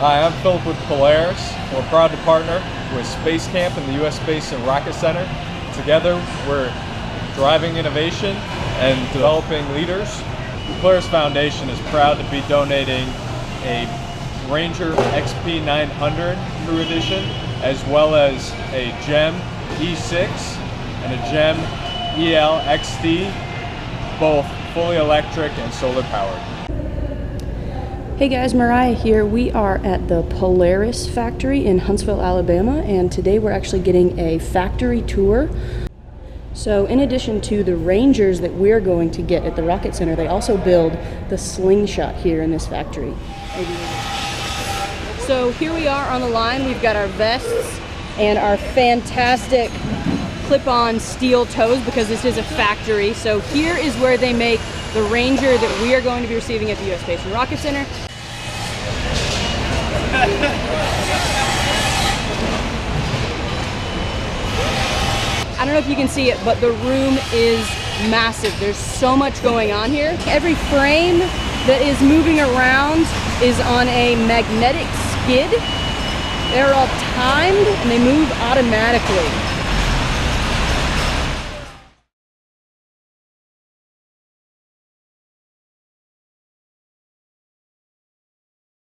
Hi, I'm Philip with Polaris. We're proud to partner with Space Camp and the U.S. Space and Rocket Center. Together, we're driving innovation and developing leaders. The Polaris Foundation is proud to be donating a Ranger XP 900 Crew Edition, as well as a GEM E6 and a GEM EL XD, both fully electric and solar powered. Hey guys, Mariah here. We are at the Polaris factory in Huntsville, Alabama, and today we're actually getting a factory tour. So in addition to the Rangers that we're going to get at the Rocket Center, they also build the Slingshot here in this factory. So here we are on the line. We've got our vests and our fantastic clip-on steel toes because this is a factory. So here is where they make the Ranger that we are going to be receiving at the U.S. Space and Rocket Center. I don't know if you can see it, but the room is massive. There's so much going on here. Every frame that is moving around is on a magnetic skid. They're all timed and they move automatically.